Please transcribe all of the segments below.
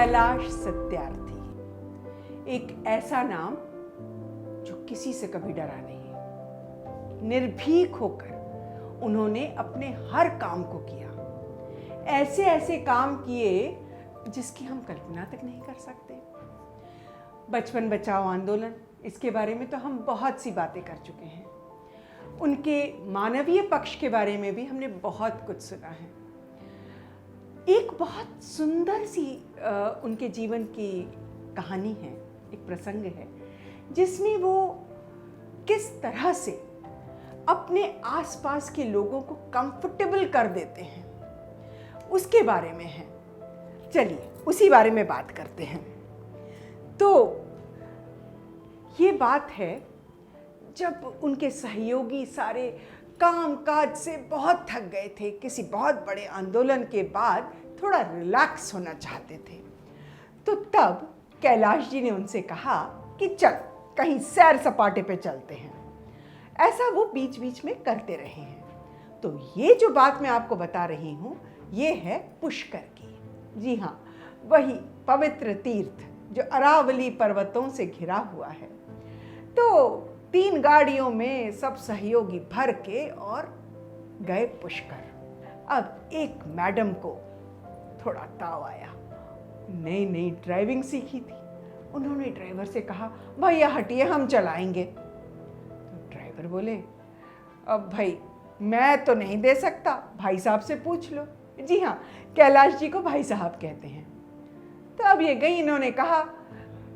कैलाश सत्यार्थी, एक ऐसा नाम जो किसी से कभी डरा नहीं। निर्भीक होकर उन्होंने अपने हर काम को किया, ऐसे ऐसे काम किए जिसकी हम कल्पना तक नहीं कर सकते। बचपन बचाओ आंदोलन, इसके बारे में तो हम बहुत सी बातें कर चुके हैं। उनके मानवीय पक्ष के बारे में भी हमने बहुत कुछ सुना है। एक बहुत सुंदर सी उनके जीवन की कहानी है, एक प्रसंग है जिसमें वो किस तरह से अपने आसपास के लोगों को कंफर्टेबल कर देते हैं, उसके बारे में है। चलिए उसी बारे में बात करते हैं। तो ये बात है जब उनके सहयोगी सारे काम काज से बहुत थक गए थे, किसी बहुत बड़े आंदोलन के बाद थोड़ा रिलैक्स होना चाहते थे, तो तब कैलाश जी ने उनसे कहा कि चल कहीं सैर सपाटे पे चलते हैं। ऐसा वो बीच बीच में करते रहे हैं। तो ये जो बात मैं आपको बता रही हूँ ये है पुष्कर की। जी हाँ, वही पवित्र तीर्थ जो अरावली पर्वतों से घिरा हुआ है। तो 3 गाड़ियों में सब सहयोगी भर के और गए पुष्कर। अब एक मैडम को थोड़ा ताव आया, नई नई ड्राइविंग सीखी थी। उन्होंने ड्राइवर से कहा, भैया हटिए हम चलाएंगे। तो ड्राइवर बोले, अब भाई मैं तो नहीं दे सकता, भाई साहब से पूछ लो। जी हाँ, कैलाश जी को भाई साहब कहते हैं। तो अब ये गई, इन्होंने कहा,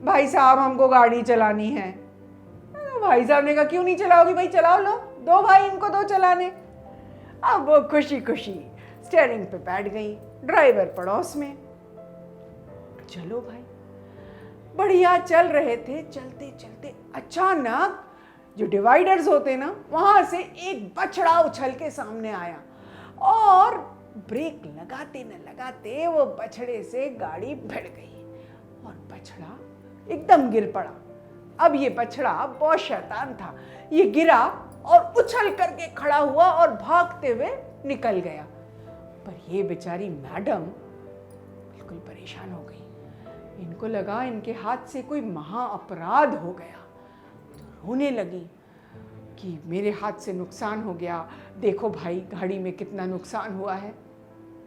भाई साहब हमको गाड़ी चलानी है। भाई साहब ने कहा, क्यों नहीं चलाओगी भाई, चलाओ, लो दो भाई इनको दो चलाने। अब वो खुशी खुशी स्टीयरिंग पे बैठ गई, ड्राइवर पड़ोस में। चलो भाई, बढ़िया चल रहे थे। चलते चलते अचानक जो डिवाइडर्स होते ना, वहां से एक बछड़ा उछल के सामने आया और ब्रेक लगाते न लगाते वो बछड़े से गाड़ी भिड़ गई और बछड़ा एकदम गिर पड़ा। अब ये बछड़ा बहुत शैतान था, ये गिरा और उछल करके खड़ा हुआ और भागते हुए निकल गया। पर ये बेचारी मैडम बिल्कुल परेशान हो गई। इनको लगा इनके हाथ से कोई महा अपराध हो गया, तो रोने लगी कि मेरे हाथ से नुकसान हो गया, देखो भाई गाड़ी में कितना नुकसान हुआ है।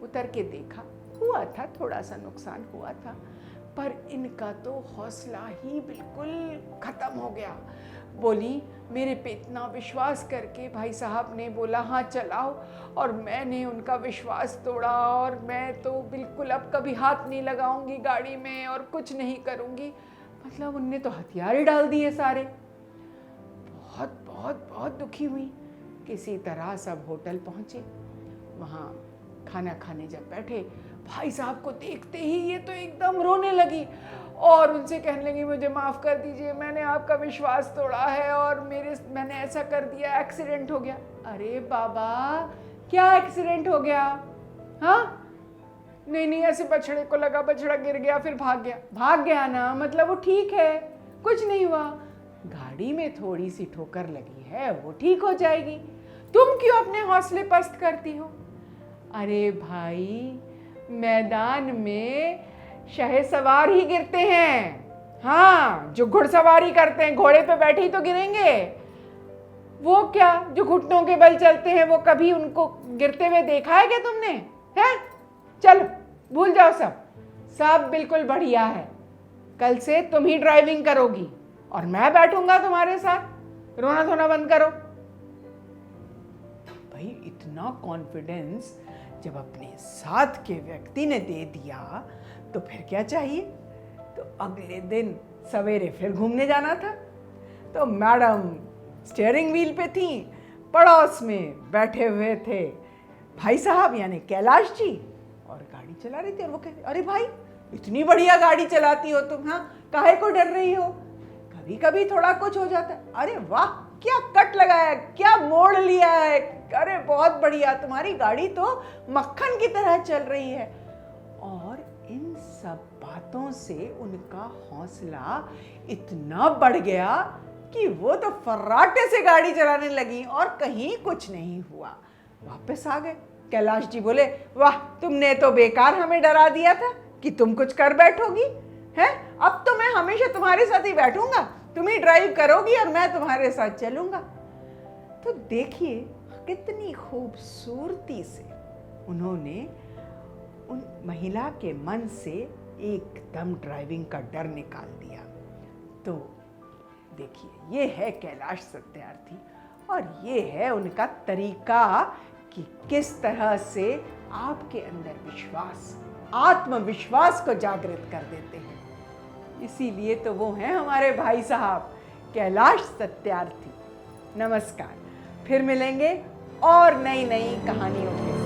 उतर के देखा, हुआ था थोड़ा सा नुकसान हुआ था, पर इनका तो हौसला ही बिल्कुल ख़त्म हो गया। बोली, मेरे पे इतना विश्वास करके भाई साहब ने बोला हाँ चलाओ, और मैंने उनका विश्वास तोड़ा, और मैं तो बिल्कुल अब कभी हाथ नहीं लगाऊंगी गाड़ी में और कुछ नहीं करूंगी। मतलब उनने तो हथियार ही डाल दिए सारे। बहुत बहुत बहुत दुखी हुई। किसी तरह सब होटल पहुँचे। वहाँ खाना खाने जब बैठे, भाई साहब को देखते ही ये तो एकदम रोने लगी और उनसे कहने लगी, मुझे माफ़ कर दीजिए, मैंने आपका विश्वास तोड़ा है और मैंने ऐसा कर दिया, एक्सीडेंट हो गया। अरे बाबा, क्या एक्सीडेंट हो गया? हाँ नहीं नहीं, ऐसे बछड़े को लगा, बछड़ा गिर गया फिर भाग गया। भाग गया ना, मतलब वो ठीक है, कुछ नहीं हुआ। गाड़ी में थोड़ी सी ठोकर लगी है, वो ठीक हो जाएगी। तुम क्यों अपने हौसले पस्त करती हो? अरे भाई, मैदान में शहसवार ही गिरते हैं। हाँ, जो घुड़सवारी करते हैं, घोड़े पे बैठे ही तो गिरेंगे। वो क्या जो घुटनों के बल चलते हैं, वो कभी उनको गिरते हुए देखा है क्या तुमने? है? चलो भूल जाओ, सब बिल्कुल बढ़िया है। कल से तुम ही ड्राइविंग करोगी और मैं बैठूंगा तुम्हारे साथ। रोना धोना बंद करो। भाई इतना कॉन्फिडेंस जब अपने साथ के व्यक्ति ने दे दिया तो फिर क्या चाहिए। तो अगले दिन सवेरे फिर घूमने जाना था। तो मैडम स्टीयरिंग व्हील पे थी, पड़ोस में बैठे हुए थे भाई साहब यानी कैलाश जी, और गाड़ी चला रही थी। और वो कहते, अरे भाई इतनी बढ़िया गाड़ी चलाती हो तुम, हाँ काहे को डर रही हो, कभी कभी थोड़ा कुछ हो जाता है। अरे वाह, क्या कट लगाया, क्या मोड़ लिया है, अरे बहुत बढ़िया, तुम्हारी गाड़ी तो मक्खन की तरह चल रही है। और इन सब बातों से उनका हौसला इतना बढ़ गया कि वो तो फर्राटे से गाड़ी चलाने लगी और कहीं कुछ नहीं हुआ। वापस आ गए। कैलाश जी बोले, वाह तुमने तो बेकार हमें डरा दिया था, कि तुम कुछ कर बैठोगी। हैं, अब तो मैं हमेशा तुम्हारे साथ ही बैठूंगा, तुम ही ड्राइव करोगी और मैं तुम्हारे साथ चलूंगा। तो देखिए कितनी खूबसूरती से उन्होंने उन महिला के मन से एकदम ड्राइविंग का डर निकाल दिया। तो देखिए ये है कैलाश सत्यार्थी और ये है उनका तरीका कि किस तरह से आपके अंदर विश्वास, आत्मविश्वास को जागृत कर देते हैं। इसीलिए तो वो हैं हमारे भाई साहब कैलाश सत्यार्थी। नमस्कार, फिर मिलेंगे और नई नई कहानियों के साथ।